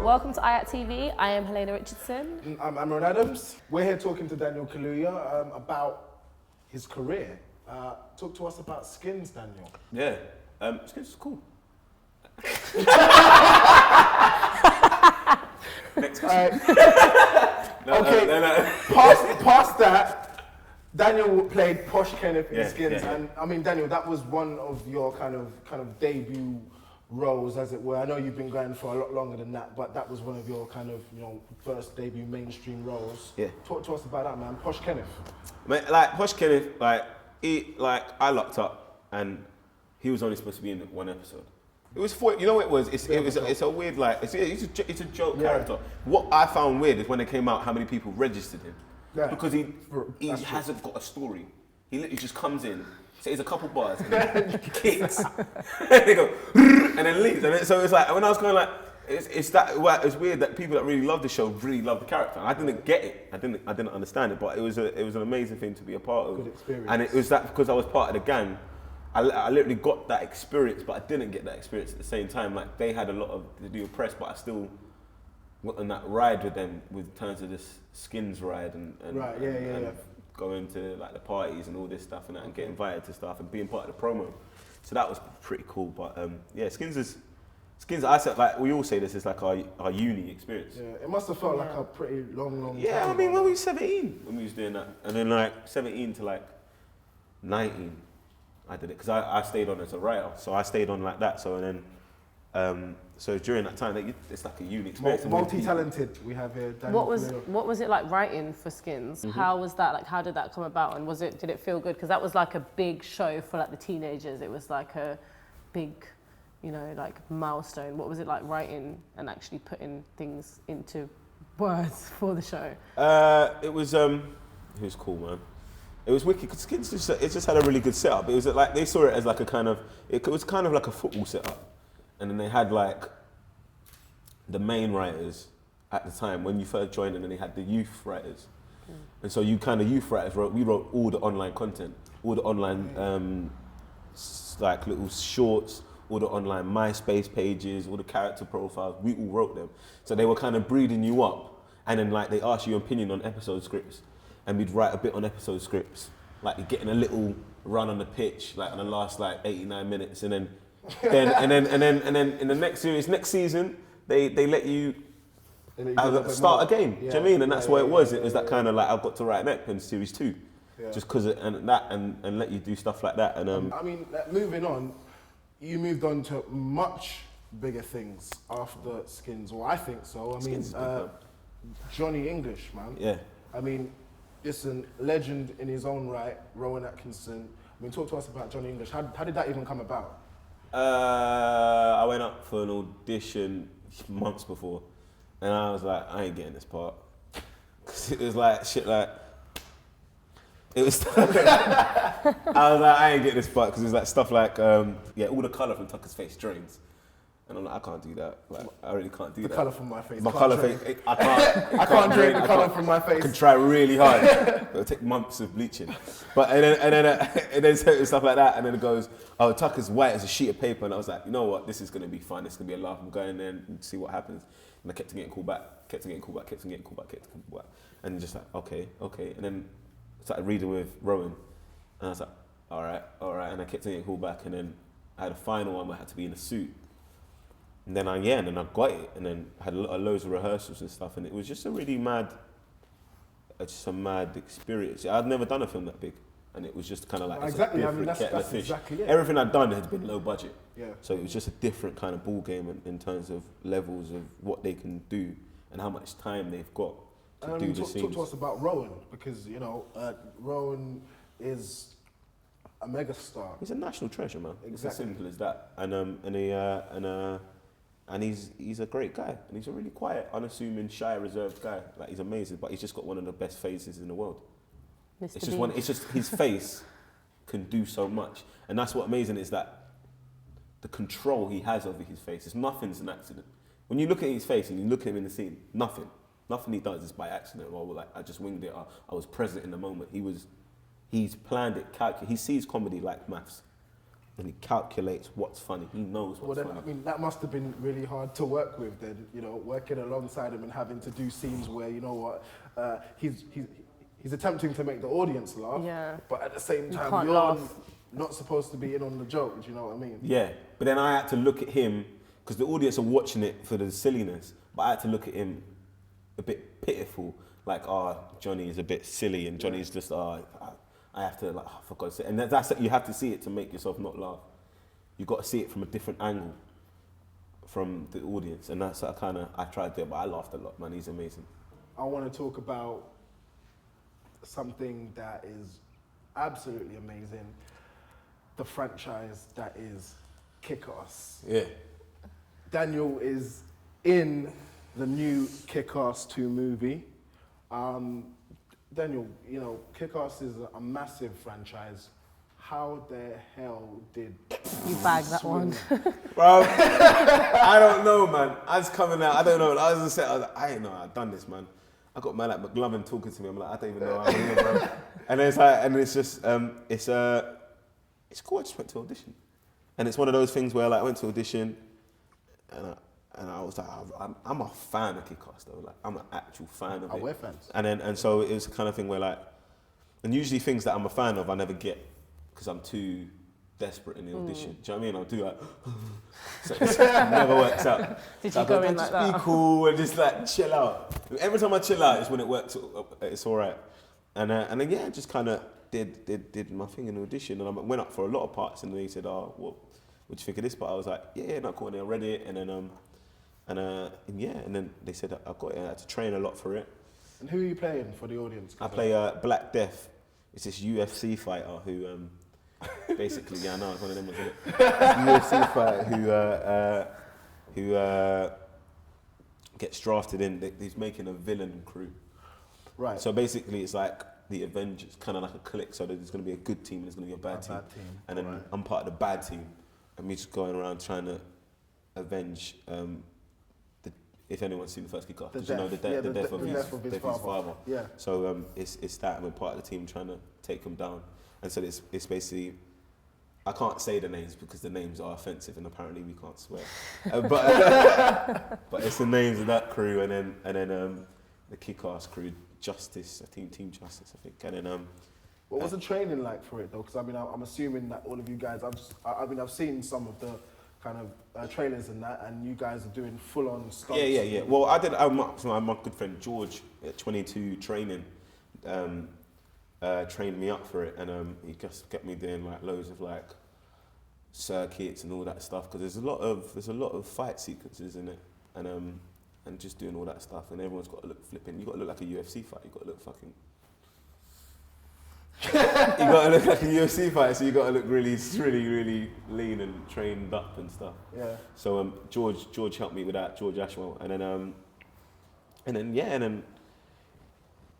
Welcome to IAT TV. I am Helena Richardson. I'm Amron Adams. We're here talking to Daniel Kaluuya about his career. Talk to us about Skins, Daniel. Yeah, Skins is cool. Next question. No. Past that, Daniel played Posh Kenneth in Skins, and I mean, Daniel, that was one of your kind of debut roles, as it were. I know you've been going for a lot longer than that, but that was one of your kind of, first debut mainstream roles. Yeah. Talk to us about that, man. Posh Kenneth. Like Posh Kenneth, I locked up, and he was only supposed to be in one episode. It was what it was. It's a weird, it's a joke character. What I found weird is when it came out, how many people registered him, because he hasn't got a story. He literally just comes in, says a couple bars, and then kicks, and they go, and then leaves. And so it's like, when I was going it's weird that people that really love the show really love the character. And I didn't get it. I didn't understand it, but it was an amazing thing to be a part of. Good experience. And it was that because I was part of the gang. I literally got that experience, but I didn't get that experience at the same time. Like, they had a lot to do with press, but I still went on that ride with them with terms of this Skins ride and going to like the parties and all this stuff and get invited to stuff and being part of the promo. So that was pretty cool. But Skins. I said, like we all say, this is like our uni experience. Yeah, it must have felt like a pretty long time. Yeah, I mean, when we were 17, when we was doing that, and then like 17 to like 19. I did it because I stayed on as a writer, so I stayed on like that. So and then, so during that time, it's like a unique experience. Multi-talented, we have here. Daniel What was it like writing for Skins? Mm-hmm. How was that? Like, how did that come about? And did it feel good? Because that was like a big show for like the teenagers. It was like a big, like milestone. What was it like writing and actually putting things into words for the show? It was cool, man. It was wicked because Skins just had a really good setup. It was like they saw it as like it was kind of like a football setup, and then they had like the main writers at the time when you first joined, and then they had the youth writers, and so you kind of youth writers we wrote all the online content, all the online like little shorts, all the online MySpace pages, all the character profiles. We all wrote them, so they were kind of breeding you up, and then like they asked you your opinion on episode scripts. And we'd write a bit on episode scripts, like getting a little run on the pitch, like on the last 89 minutes, and then in the next season, they let you start a game. Do you know what I mean? And that's what it was. It was that kind of like I've got to write an ep in series 2, just because and let you do stuff like that. And I mean, moving on, you moved on to much bigger things after Skins, or I think so. I mean, Johnny English, man. Yeah. I mean. Listen, legend in his own right, Rowan Atkinson. I mean, talk to us about Johnny English. How did that even come about? I went up for an audition months before, and I was like, I ain't getting this part. Because it was like, shit like, it was, I was like, I ain't getting this part, because it was like stuff like, all the colour from Tucker's face drains. And I'm like, I can't do that. Like, I really can't do that. The colour from my face. My colour face, I can't drain the colour from my face. I can try really hard. It'll take months of bleaching. But and then stuff like that, and then it goes, oh, Tucker's white as a sheet of paper, and I was like, you know what, this is gonna be fun. It's gonna be a laugh. I'm going there and see what happens. And I kept on getting called back, and just like, okay, and then started reading with Rowan, and I was like, all right, and I kept on getting called back, and then I had a final one where I had to be in a suit. And then I got it, and then had loads of rehearsals and stuff, and it was just a really mad experience. I'd never done a film that big, and it was just kind of like exactly. I mean, that's exactly it. Everything I'd done had been low budget, yeah. So it was just a different kind of ball game in terms of levels of what they can do and how much time they've got to do the scenes. Talk to us about Rowan, because Rowan is a megastar. He's a national treasure, man. Exactly. It's as simple as that, and he's a great guy, and he's a really quiet, unassuming, shy, reserved guy. Like, he's amazing, but he's just got one of the best faces in the world. It's just his face can do so much, and that's what amazing is, that the control he has over his face. Nothing's an accident. When you look at his face and you look at him in the scene, nothing he does is by accident, or like I just winged it. I was present in the moment. He's planned it, calculated. He sees comedy like maths. and he calculates what's funny. He knows what's Well, then, funny. I mean, that must have been really hard to work with then, you know, working alongside him and having to do scenes where, you know what, he's attempting to make the audience laugh, Yeah. but at the same You time, can't you're laugh. not supposed to be in on the joke, do you know what I mean? Yeah, but then I had to look at him, because the audience are watching it for the silliness, but I had to look at him a bit pitiful, like, Johnny is a bit silly, and Johnny's just, I have to, like, for God's sake. And that's you have to see it to make yourself not laugh. You've got to see it from a different angle from the audience, and that's what I tried to do, but I laughed a lot, man. He's amazing. I want to talk about something that is absolutely amazing, the franchise that is Kick-Ass. Yeah. Daniel is in the new Kick-Ass 2 movie. Daniel, you know, Kick-Ass is a massive franchise. How the hell did You bagged that one. Bro, I don't know, man. I was coming out, I don't know. I was just saying, I ain't know I've done this, man. I got man like McLovin talking to me. I'm like, I don't even know how I'm here, bro. And it's like, and it's just, it's cool. I just went to audition, and it's one of those things where like I went to audition, and I was like, I'm a fan of Kick-Ass though. Like I'm an actual fan of it. we're fans. And so it was the kind of thing where like, and usually things that I'm a fan of I never get because I'm too desperate in the audition. Do you know what I mean? I'll do like, so it never works out. Did So you go in just like that? be cool and just like chill out. Every time I chill out is when it works. It's all right. And then yeah, just kind of did my thing in the audition, and I went up for a lot of parts, and they said, "Oh, what do you think of this part?" I was like, "Yeah, not cool." And I read it, and then and then they said I got it. I had to train a lot for it. And who are you playing for the audience? I play Black Death. It's this UFC fighter who basically, yeah, I know it's one of them, isn't it? UFC fighter who gets drafted in. He's making a villain crew. Right. So basically, it's like the Avengers, kind of like a clique. So there's going to be a good team and there's going to be a bad team. And then I'm part of the bad team, and me just going around trying to avenge. If anyone's seen the first Kick-Ass, The did you know the death of his father? Yeah. So it's that, and we're part of the team trying to take him down. And so it's basically, I can't say the names because the names are offensive, and apparently we can't swear. But it's the names of that crew, and then the Kick-Ass crew, Justice, Team Justice, I think, and then What was the training like for it though? Because I mean, I'm assuming that all of you guys, I've seen some of the kind of trailers and that, and you guys are doing full-on stunts. Yeah. Well, I did. My good friend George at 22 training trained me up for it, and he just kept me doing like loads of like circuits and all that stuff, because there's a lot of fight sequences in it, and just doing all that stuff, and everyone's got to look flipping. You got to look like a UFC fight. You got to look fucking. You got to look like a UFC fighter, so you got to look really lean and trained up and stuff. Yeah. So George helped me with that, George Ashwell, and then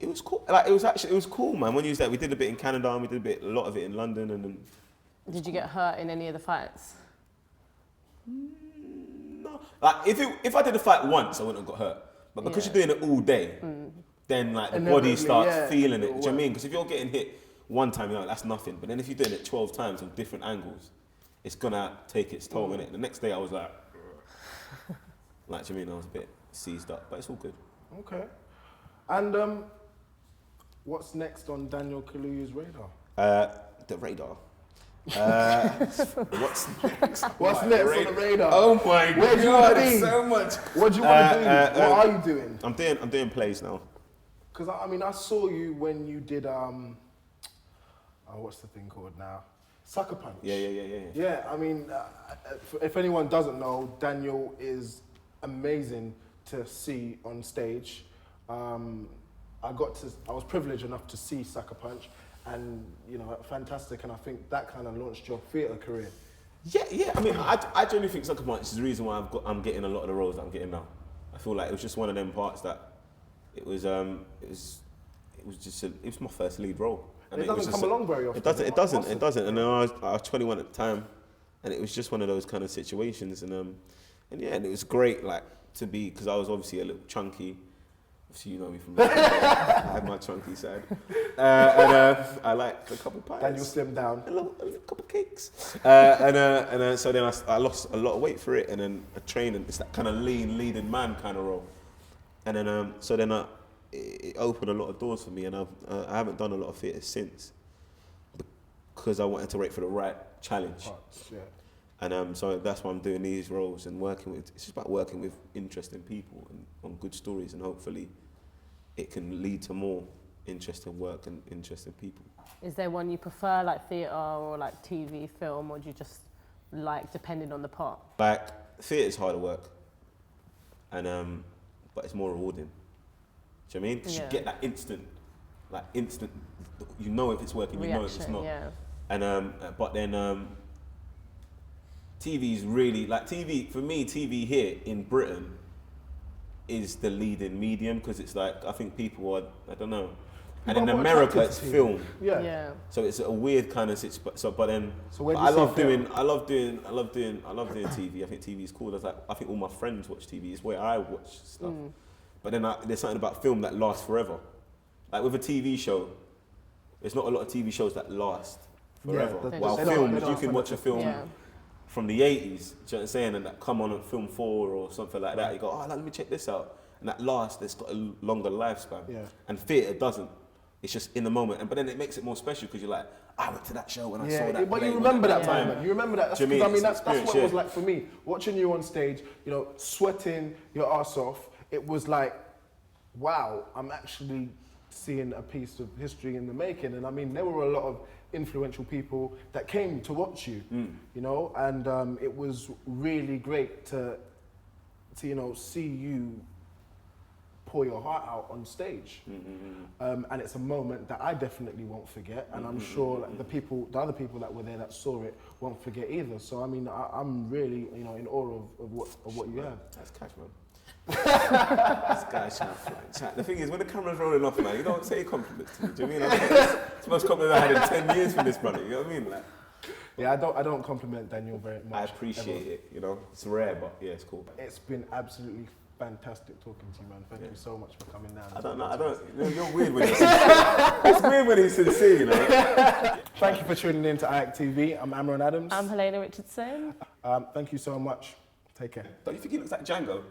it was cool. Like it was cool, man. When you was there, we did a bit in Canada, and we did a lot of it in London, and then. Did you get hurt in any of the fights? No, like if I did a fight once, I wouldn't have got hurt. But because you're doing it all day, then like the body starts feeling it. Do you know what I mean? Because if you're getting hit one time, you're like, that's nothing. But then if you're doing it 12 times on different angles, it's gonna take its toll, innit? The next day I was like, do you know what I mean? I was a bit seized up, but it's all good. Okay. And what's next on Daniel Kaluuya's radar? The radar. What's next? What's next on the radar? Oh my Where do you God, wanna be? it's so much. What do you want to do? What are you doing? I'm doing plays now. Because I mean, I saw you when you did what's the thing called now? Sucker Punch. Yeah. Yeah, I mean, if anyone doesn't know, Daniel is amazing to see on stage. I was privileged enough to see Sucker Punch, and you know, fantastic. And I think that kind of launched your theatre career. Yeah. I mean, I genuinely think Sucker Punch is the reason why I'm getting a lot of the roles that I'm getting now. I feel like it was just one of them parts that it was my first lead role. And it doesn't come along very often. It doesn't. And then I was 21 at the time, and it was just one of those kind of situations. And it was great, like to be, because I was obviously a little chunky, So you know me from I have my chunky side. And I like a couple pies. Daniel slimmed down. A couple cakes. So then I lost a lot of weight for it, and then I trained, and it's that kind of leading man kind of role. And then it opened a lot of doors for me, and I haven't done a lot of theatre since because I wanted to wait for the right challenge. Yeah. And so that's why I'm doing these roles and it's just about working with interesting people and on good stories, and hopefully it can lead to more interesting work and interesting people. Is there one you prefer, like theatre or like TV, film, or do you just like depending on the part? Like theatre's harder work, and but it's more rewarding. Do you know what I mean? Because you get that instant, you know if it's working, reaction, you know if it's not. Yeah. And but then TV is really like TV for me. TV here in Britain is the leading medium because it's like I think people are I don't know, and in America it's film. Yeah. So it's a weird kind of but then So where do I you love see doing film? I love doing TV. I think TV is cool. I think all my friends watch TV. It's where I watch stuff. But then there's something about film that lasts forever. Like with a TV show, there's not a lot of TV shows that last forever. Yeah, While they don't- films, they don't you can watch a film from the 80s, do you know what I'm saying, and that come on film 4 or something like that. You go, oh, let me check this out. And that lasts, it's got a longer lifespan. Yeah. And theatre doesn't. It's just in the moment. But then it makes it more special because you're like, I went to that show when I saw that. But play you remember that time. time, man. You remember that. That's, Do you know what I mean? that's what Experience, it was like for me. Watching you on stage, you know, sweating your ass off, it was like, wow, I'm actually seeing a piece of history in the making. And I mean, there were a lot of influential people that came to watch you, you know, and it was really great to you know, see you pour your heart out on stage. And it's a moment that I definitely won't forget, and I'm sure like, the other people that were there that saw it won't forget either. So I mean, I'm really, you know, in awe of what you have. That's cash, man. This guy's trying to fly chat. The thing is, when the camera's rolling off, man, you don't say compliments to me. Do you know what I mean? It's the most compliment I had in 10 years from this brother. You know what I mean? Like, Yeah, I don't compliment Daniel very much. I appreciate it. You know, it's rare, but yeah, it's cool. It's been absolutely fantastic talking to you, man. Thank you so much for coming down. I don't know. You know, you're weird when you're sincere. It's weird when he's sincere, you know. Thank you for tuning in to IAC TV. I'm Amron Adams. I'm Helena Richardson. Thank you so much. Take care. Don't you think he looks like Django?